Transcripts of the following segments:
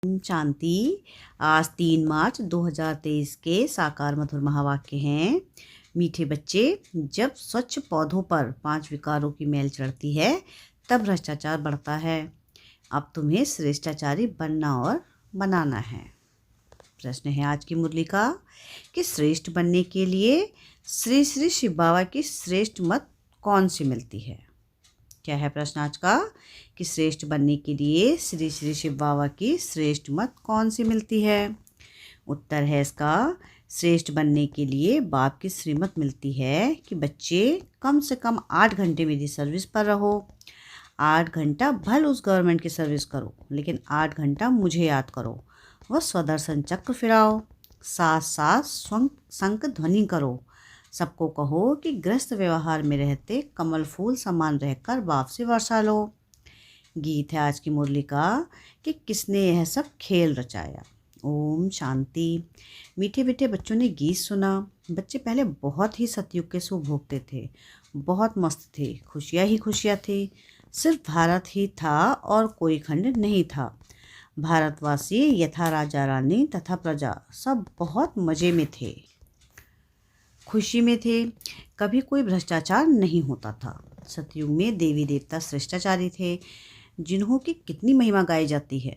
शांति। आज 3 मार्च 2023 के साकार मधुर महावाक्य हैं। मीठे बच्चे, जब स्वच्छ पौधों पर 5 विकारों की मैल चढ़ती है तब भ्रष्टाचार बढ़ता है। अब तुम्हें श्रेष्ठाचारी बनना और बनाना है। प्रश्न है आज की मुरली का कि श्रेष्ठ बनने के लिए श्री श्री शिव बाबा की श्रेष्ठ मत कौन सी मिलती है। क्या है प्रश्न आज का कि श्रेष्ठ बनने के लिए श्री श्री शिव बाबा की श्रेष्ठ मत कौन सी मिलती है। उत्तर है इसका, श्रेष्ठ बनने के लिए बाप की श्रीमत मिलती है कि बच्चे कम से कम 8 घंटे मेरी सर्विस पर रहो। 8 घंटा भले उस गवर्नमेंट की सर्विस करो, लेकिन 8 घंटा मुझे याद करो। वह स्वदर्शन चक्र फिराओ, साथ साथ शंख ध्वनि करो। सबको कहो कि गृहस्थ व्यवहार में रहते कमल फूल समान रहकर बाप से वर्षा लो। गीत है आज की मुरली का कि किसने यह सब खेल रचाया। ओम शांति। मीठे मीठे बच्चों ने गीत सुना। बच्चे पहले बहुत ही सतयुग के सुख भोगते थे, बहुत मस्त थे, खुशियाँ ही खुशियाँ थी। सिर्फ भारत ही था और कोई खंड नहीं था। भारतवासी यथा राजा रानी तथा प्रजा सब बहुत मज़े में थे, खुशी में थे। कभी कोई भ्रष्टाचार नहीं होता था। सतयुग में देवी देवता श्रेष्ठाचारी थे, जिन्हों की कितनी महिमा गाई जाती है।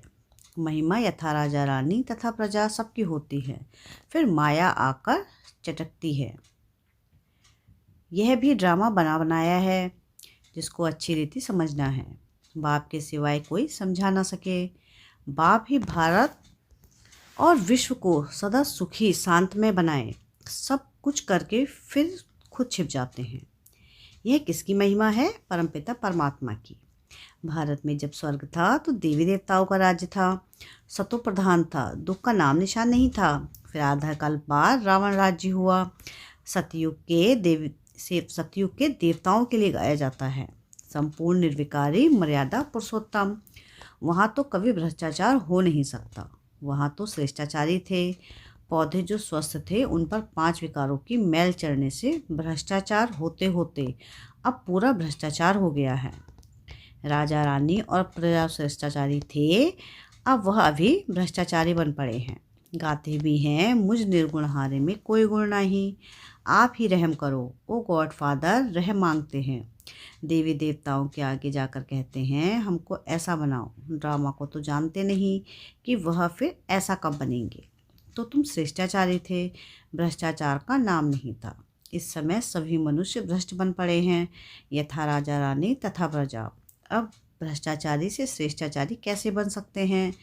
महिमा यथा राजा रानी तथा प्रजा सबकी होती है, फिर माया आकर चटकती है। यह भी ड्रामा बना बनाया है, जिसको अच्छी रीति समझना है। बाप के सिवाय कोई समझा ना सके। बाप ही भारत और विश्व को सदा सुखी शांतमय बनाए। सब कुछ करके फिर खुद छिप जाते हैं। यह किसकी महिमा है? परमपिता परमात्मा की। भारत में जब स्वर्ग था तो देवी देवताओं का राज्य था, सतो प्रधान था, दुख का नाम निशान नहीं था। फिर आधा कल्प बाद रावण राज्य हुआ। सतयुग के देवताओं के लिए गाया जाता है। संपूर्ण निर्विकारी मर्यादा पुरुषोत्तम। वहाँ तो कभी भ्रष्टाचार हो नहीं सकता। वहाँ तो श्रेष्ठाचारी थे। पौधे जो स्वस्थ थे उन पर 5 विकारों की मैल चढ़ने से भ्रष्टाचार होते होते अब पूरा भ्रष्टाचार हो गया है। राजा रानी और प्रजा श्रेष्ठाचारी थे, अब वह अभी भ्रष्टाचारी बन पड़े हैं। गाते भी हैं, मुझ निर्गुण हारे में कोई गुण नहीं, आप ही रहम करो ओ गॉड फादर, रहम मांगते हैं। देवी देवताओं के आगे जाकर कहते हैं, हमको ऐसा बनाओ। ड्रामा को तो जानते नहीं कि वह फिर ऐसा कब बनेंगे। तो तुम श्रेष्ठाचारी थे, भ्रष्टाचार का नाम नहीं था। इस समय सभी मनुष्य भ्रष्ट बन पड़े हैं, यथा राजा रानी तथा प्रजा। अब भ्रष्टाचारी से श्रेष्ठाचारी कैसे बन सकते हैं,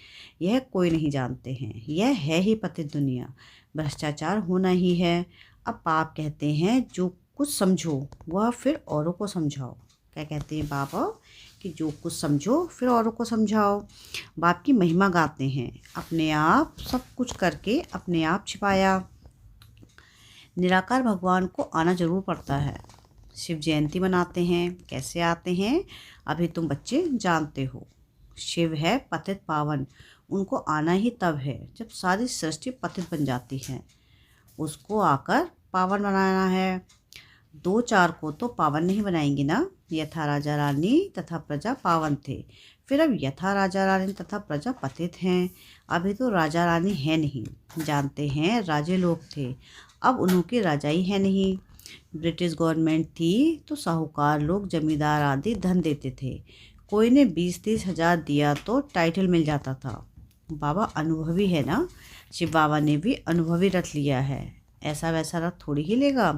यह कोई नहीं जानते हैं। यह है ही पतित दुनिया, भ्रष्टाचार होना ही है। अब पाप कहते हैं जो कुछ समझो वह फिर औरों को समझाओ। क्या कहते हैं बाबा कि जो कुछ समझो फिर औरों को समझाओ। बाप की महिमा गाते हैं, अपने आप सब कुछ करके अपने आप छिपाया। निराकार भगवान को आना जरूर पड़ता है। शिव जयंती मनाते हैं, कैसे आते हैं अभी तुम बच्चे जानते हो। शिव है पतित पावन, उनको आना ही तब है जब सारी सृष्टि पतित बन जाती है। उसको आकर पावन बनाना है। 2-4 को तो पावन नहीं बनाएंगे ना। यथा राजा रानी तथा प्रजा पावन थे, फिर अब यथा राजा रानी तथा प्रजा पतित हैं। अभी तो राजा रानी है नहीं, जानते हैं राजे लोग थे, अब उनकी राजाई है नहीं। ब्रिटिश गवर्नमेंट थी तो साहूकार लोग जमींदार आदि धन देते थे। कोई ने 20-30 हज़ार दिया तो टाइटल मिल जाता था। बाबा अनुभवी है ना, शिव बाबा ने भी अनुभवी रथ लिया है। ऐसा वैसा रथ थोड़ी ही लेगा।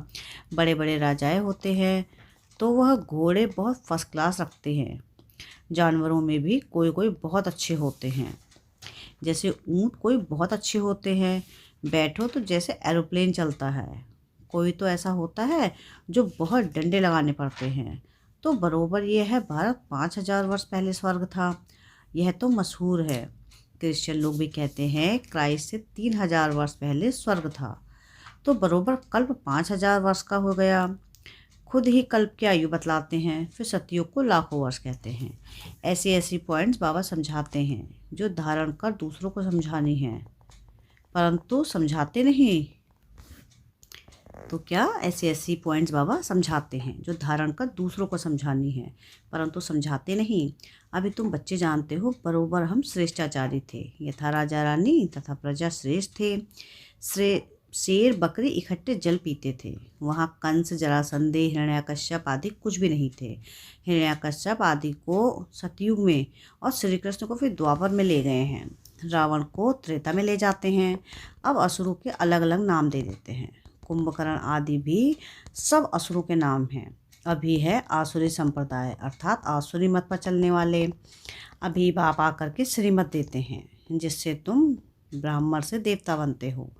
बड़े बड़े राजाएं होते हैं तो वह घोड़े बहुत फर्स्ट क्लास रखते हैं। जानवरों में भी कोई कोई बहुत अच्छे होते हैं, जैसे ऊँट कोई बहुत अच्छे होते हैं। बैठो तो जैसे एरोप्लेन चलता है। कोई तो ऐसा होता है जो बहुत डंडे लगाने पड़ते हैं। तो बरोबर ये है, भारत 5000 वर्ष पहले स्वर्ग था। यह तो मशहूर है। क्रिश्चियन लोग भी कहते हैं क्राइस्ट से 3000 वर्ष पहले स्वर्ग था। तो बरोबर कल्प 5000 वर्ष का हो गया। खुद ही कल्प की आयु बतलाते हैं, फिर सतयुग को लाखों वर्ष कहते हैं। ऐसी ऐसी पॉइंट्स बाबा समझाते हैं जो धारण कर दूसरों को समझानी है, परंतु समझाते नहीं। तो क्या ऐसे ऐसी पॉइंट्स बाबा समझाते हैं जो धारण कर दूसरों को समझानी है, परंतु समझाते नहीं। अभी तुम बच्चे जानते हो, बरोबर हम श्रेष्ठाचारी थे। यथा राजा रानी तथा प्रजा श्रेष्ठ थे। शेर बकरी इकट्ठे जल पीते थे। वहाँ कंस, जरासंधे, हिरण्याकश्यप आदि कुछ भी नहीं थे। हिरण्याकश्यप आदि को सतयुग में और श्री कृष्ण को फिर द्वापर में ले गए हैं। रावण को त्रेता में ले जाते हैं। अब असुरों के अलग अलग नाम दे देते हैं। कुंभकर्ण आदि भी सब असुरों के नाम हैं। अभी है आसुरी संप्रदाय, अर्थात आसुरी मत पर चलने वाले। अभी बाप आकर के श्रीमत देते हैं, जिससे तुम ब्राह्मण से देवता बनते हो।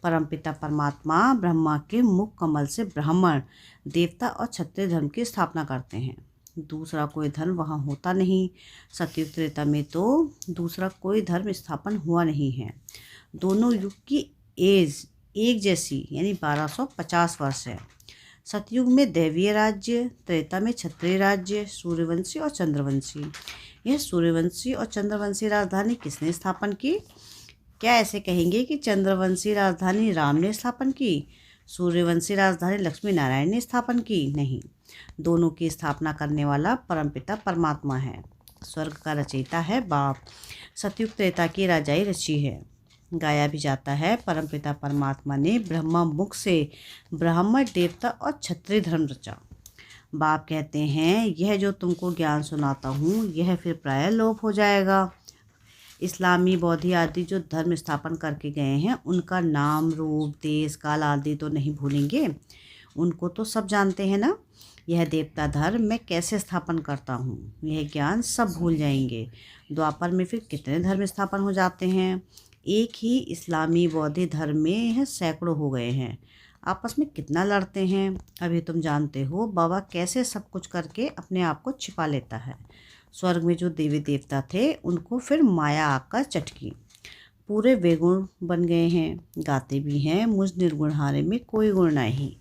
परमपिता परमात्मा ब्रह्मा के मुख कमल से ब्राह्मण, देवता और क्षत्रिय धर्म की स्थापना करते हैं। दूसरा कोई धर्म वहाँ होता नहीं। सतयुग त्रेता में तो दूसरा कोई धर्म स्थापन हुआ नहीं है। दोनों युग की एज एक जैसी, यानी 1250 वर्ष है। सतयुग में दैवीय राज्य, त्रेता में क्षत्रिय राज्य, सूर्यवंशी और चंद्रवंशी। यह सूर्यवंशी और चंद्रवंशी राजधानी किसने स्थापन की? क्या ऐसे कहेंगे कि चंद्रवंशी राजधानी राम ने स्थापन की, सूर्यवंशी राजधानी लक्ष्मी नारायण ने स्थापन की? नहीं, दोनों की स्थापना करने वाला परमपिता परमात्मा है। स्वर्ग का रचयिता है बाप। सतयुग त्रेता की राजाई रची है। गाया भी जाता है, परमपिता परमात्मा ने ब्रह्मा मुख से ब्राह्मण, देवता और क्षत्रिय धर्म रचा। बाप कहते हैं, यह जो तुमको ज्ञान सुनाता हूँ यह फिर प्रायः लोप हो जाएगा। इस्लामी, बौद्धी आदि जो धर्म स्थापन करके गए हैं उनका नाम, रूप, देश, काल आदि तो नहीं भूलेंगे। उनको तो सब जानते हैं ना। यह देवता धर्म मैं कैसे स्थापन करता हूँ यह ज्ञान सब भूल जाएंगे। द्वापर में फिर कितने धर्म स्थापन हो जाते हैं। एक ही इस्लामी बौद्ध धर्म में यह सैकड़ों हो गए हैं। आपस में कितना लड़ते हैं। अभी तुम जानते हो बाबा कैसे सब कुछ करके अपने आप को छिपा लेता है। स्वर्ग में जो देवी देवता थे उनको फिर माया आकर चटकी। पूरे वेगुण बन गए हैं, गाते भी हैं, मुझ निर्गुणहारे में कोई गुण नहीं।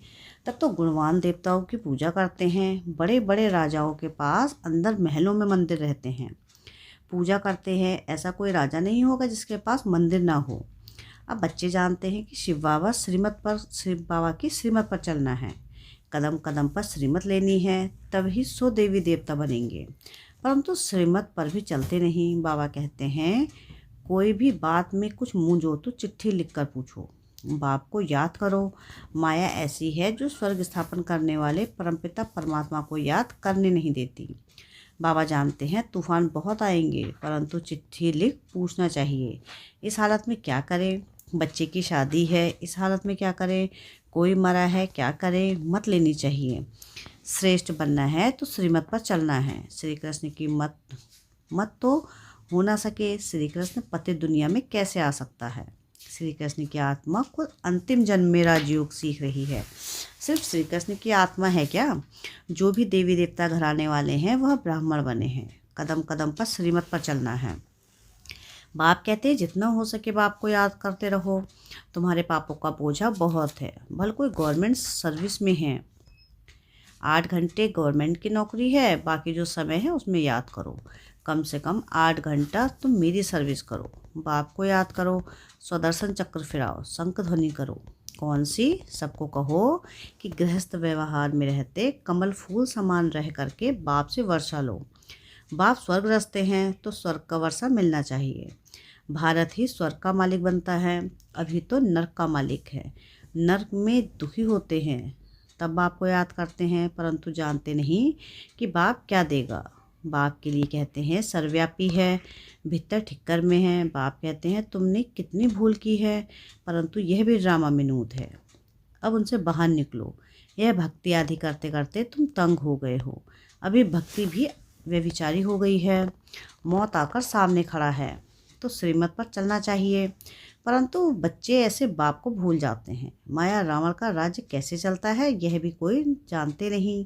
तब तो गुणवान देवताओं की पूजा करते हैं। बड़े बड़े राजाओं के पास अंदर महलों में मंदिर रहते हैं, पूजा करते हैं। ऐसा कोई राजा नहीं होगा जिसके पास मंदिर ना हो। अब बच्चे जानते हैं कि शिव बाबा की श्रीमत पर चलना है। कदम कदम पर श्रीमत लेनी है, तभी सो देवी देवता बनेंगे। परंतु श्रीमत पर भी चलते नहीं। बाबा कहते हैं, कोई भी बात में कुछ मूंझो तो चिट्ठी लिखकर पूछो। बाप को याद करो। माया ऐसी है जो स्वर्ग स्थापन करने वाले परमपिता परमात्मा को याद करने नहीं देती। बाबा जानते हैं तूफान बहुत आएंगे, परंतु चिट्ठी लिख पूछना चाहिए। इस हालत में क्या करें? बच्चे की शादी है, इस हालत में क्या करें? कोई मरा है, क्या करें? मत लेनी चाहिए। श्रेष्ठ बनना है तो श्रीमत पर चलना है। श्री कृष्ण की मत तो हो ना सके। श्री कृष्ण पति दुनिया में कैसे आ सकता है? श्री कृष्ण की आत्मा खुद अंतिम जन्म में राजयोग सीख रही है। सिर्फ श्री कृष्ण की आत्मा है क्या? जो भी देवी देवता घराने वाले हैं वह ब्राह्मण बने हैं। कदम कदम पर श्रीमत पर चलना है। बाप कहते हैं, जितना हो सके बाप को याद करते रहो। तुम्हारे पापों का बोझा बहुत है। भले कोई गवर्नमेंट सर्विस में है, 8 घंटे गवर्नमेंट की नौकरी है, बाकी जो समय है उसमें याद करो। कम से कम 8 घंटा तुम मेरी सर्विस करो। बाप को याद करो। स्वदर्शन चक्र फिराओ, शंख ध्वनि करो। कौन सी? सबको कहो कि गृहस्थ व्यवहार में रहते कमल फूल समान रह करके बाप से वर्षा लो। बाप स्वर्ग रचते हैं तो स्वर्ग का वर्षा मिलना चाहिए। भारत ही स्वर्ग का मालिक बनता है, अभी तो नर्क का मालिक है। नर्क में दुखी होते हैं तब बाप को याद करते हैं, परंतु जानते नहीं कि बाप क्या देगा। बाप के लिए कहते हैं सर्वव्यापी है, भीतर ठिक्कर में है। बाप कहते हैं तुमने कितनी भूल की है, परंतु यह भी ड्रामा विनोद है, अब उनसे बाहर निकलो। यह भक्ति आदि करते करते तुम तंग हो गए हो। अभी भक्ति भी व्यभिचारी हो गई है। मौत आकर सामने खड़ा है तो श्रीमत पर चलना चाहिए। परंतु बच्चे ऐसे बाप को भूल जाते हैं। माया रावण का राज्य कैसे चलता है यह भी कोई जानते नहीं।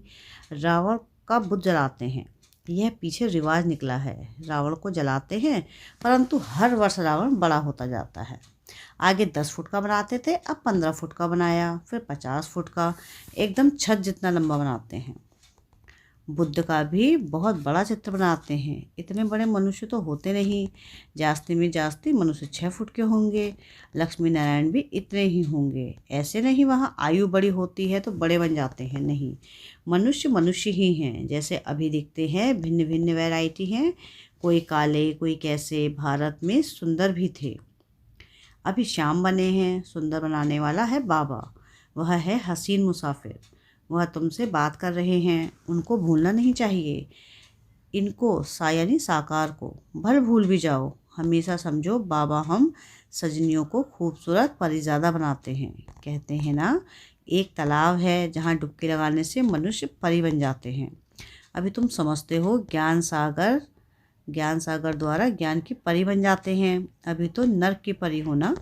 रावण का बुत जलाते हैं, यह पीछे रिवाज निकला है। रावण को जलाते हैं, परंतु हर वर्ष रावण बड़ा होता जाता है। आगे 10 फुट का बनाते थे, अब 15 फुट का बनाया, फिर 50 फुट का, एकदम छत जितना लंबा बनाते हैं। बुद्ध का भी बहुत बड़ा चित्र बनाते हैं। इतने बड़े मनुष्य तो होते नहीं। जास्ती में जास्ती मनुष्य 6 फुट के होंगे। लक्ष्मी नारायण भी इतने ही होंगे। ऐसे नहीं वहाँ आयु बड़ी होती है तो बड़े बन जाते हैं, नहीं। मनुष्य मनुष्य ही हैं, जैसे अभी दिखते हैं। भिन्न भिन्न वैरायटी हैं, कोई काले कोई कैसे। भारत में सुंदर भी थे, अभी श्याम बने हैं। सुंदर बनाने वाला है बाबा, वह है हसीन मुसाफिर। वह तुमसे बात कर रहे हैं, उनको भूलना नहीं चाहिए। इनको यानी साकार को भल भूल भी जाओ, हमेशा समझो बाबा हम सजनियों को खूबसूरत परिज़्यादा बनाते हैं। कहते हैं ना, एक तालाब है जहाँ डुबकी लगाने से मनुष्य परी बन जाते हैं। अभी तुम समझते हो ज्ञान सागर द्वारा ज्ञान की परी बन जाते हैं। अभी तो नर्क की परी हो ना।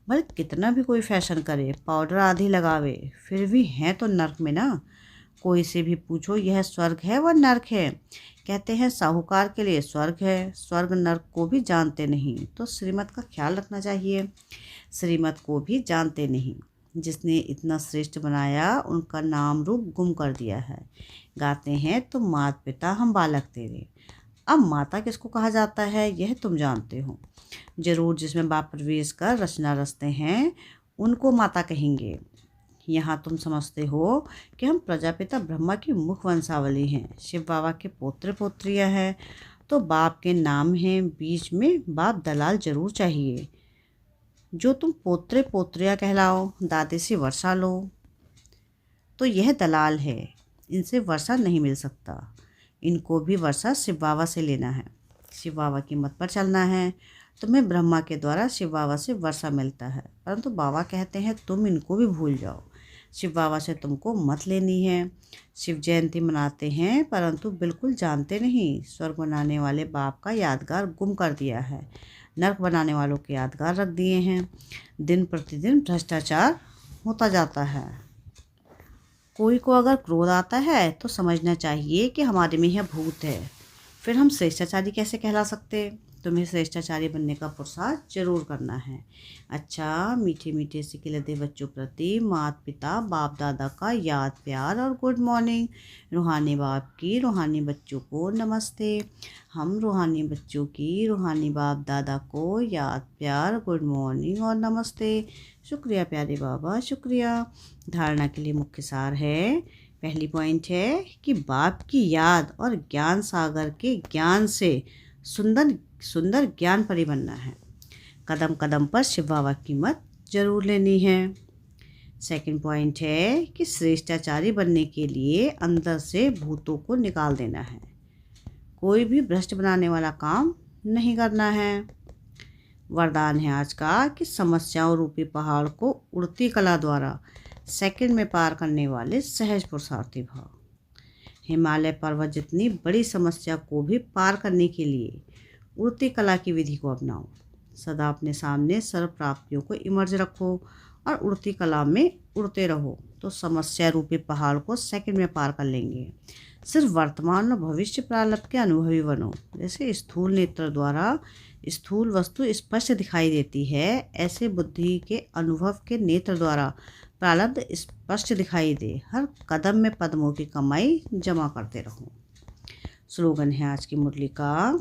भले कितना भी कोई फैशन करे, पाउडर आधी लगावे, फिर भी हैं तो नर्क में ना। कोई से भी पूछो यह स्वर्ग है व नर्क है, कहते हैं साहूकार के लिए स्वर्ग है। स्वर्ग नर्क को भी जानते नहीं, तो श्रीमत का ख्याल रखना चाहिए। श्रीमत को भी जानते नहीं, जिसने इतना श्रेष्ठ बनाया उनका नाम रूप गुम कर दिया है। गाते हैं तो मात पिता हम बालक तेरे। अब माता किसको कहा जाता है यह तुम जानते हो जरूर। जिसमें बाप प्रवेश कर रचना रचते हैं उनको माता कहेंगे। यहाँ तुम समझते हो कि हम प्रजापिता ब्रह्मा की मुख वंशावली हैं। शिव बाबा के पोत्र पोत्रियाँ हैं, तो बाप के नाम हैं, बीच में बाप दलाल जरूर चाहिए। जो तुम पोत्रे पोत्रियाँ कहलाओ, दादे से वर्षा लो, तो यह दलाल है, इनसे वर्षा नहीं मिल सकता। इनको भी वर्षा शिव बाबा से लेना है, शिव बाबा की मत पर चलना है। तुम्हें ब्रह्मा के द्वारा शिव बाबा से वर्षा मिलता है, परंतु बाबा कहते हैं तुम इनको भी भूल जाओ। शिव बाबा से तुमको मत लेनी है। शिव जयंती मनाते हैं, परंतु बिल्कुल जानते नहीं। स्वर्ग बनाने वाले बाप का यादगार गुम कर दिया है, नर्क बनाने वालों के यादगार रख दिए हैं। दिन प्रतिदिन भ्रष्टाचार होता जाता है। कोई को अगर क्रोध आता है तो समझना चाहिए कि हमारे में यह भूत है। फिर हम श्रेष्ठाचारी कैसे कहला सकते। तुम्हें श्रेष्ठाचारी बनने का पुरुषार्थ जरूर करना है। अच्छा, मीठे मीठे से खिलते बच्चों प्रति माता पिता बाप दादा का याद प्यार और गुड मॉर्निंग। रूहानी बाप की रूहानी बच्चों को नमस्ते। हम रूहानी बच्चों की रूहानी बाप दादा को याद प्यार गुड मॉर्निंग और नमस्ते। शुक्रिया प्यारे बाबा, शुक्रिया। धारणा के लिए मुख्य सार है। पहली पॉइंट है कि बाप की याद और ज्ञान सागर के ज्ञान से सुंदर सुंदर ज्ञान परी बनना है। कदम कदम पर शिव बाबा की मत जरूर लेनी है। सेकंड पॉइंट है कि श्रेष्ठाचारी बनने के लिए अंदर से भूतों को निकाल देना है। कोई भी भ्रष्ट बनाने वाला काम नहीं करना है। वरदान है आज का कि समस्याओं रूपी पहाड़ को उड़ती कला द्वारा सेकंड में पार करने वाले सहज पुरुषार्थी भाव। हिमालय पर्वत जितनी बड़ी समस्या को भी पार करने के लिए उड़ती कला की विधि को अपनाओ। सदा अपने सामने सर्व प्राप्तियों को इमर्ज रखो और उड़ती कला में उड़ते रहो, तो समस्या रूपी पहाड़ को सेकंड में पार कर लेंगे। सिर्फ वर्तमान और भविष्य प्रारब्ध के अनुभवी बनो। जैसे स्थूल नेत्र द्वारा स्थूल वस्तु स्पष्ट दिखाई देती है, ऐसे बुद्धि के अनुभव के नेत्र द्वारा प्रारब्ध स्पष्ट दिखाई दे। हर कदम में पद्मों की कमाई जमा करते रहो। स्लोगन है आज की मुरली का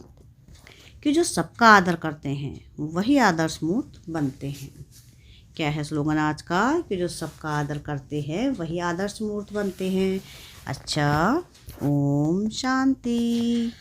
कि जो सबका आदर करते हैं वही आदर्श मूर्त बनते हैं। क्या है स्लोगन आज का कि जो सबका आदर करते हैं वही आदर्श मूर्त बनते हैं। अच्छा, ओम शांति।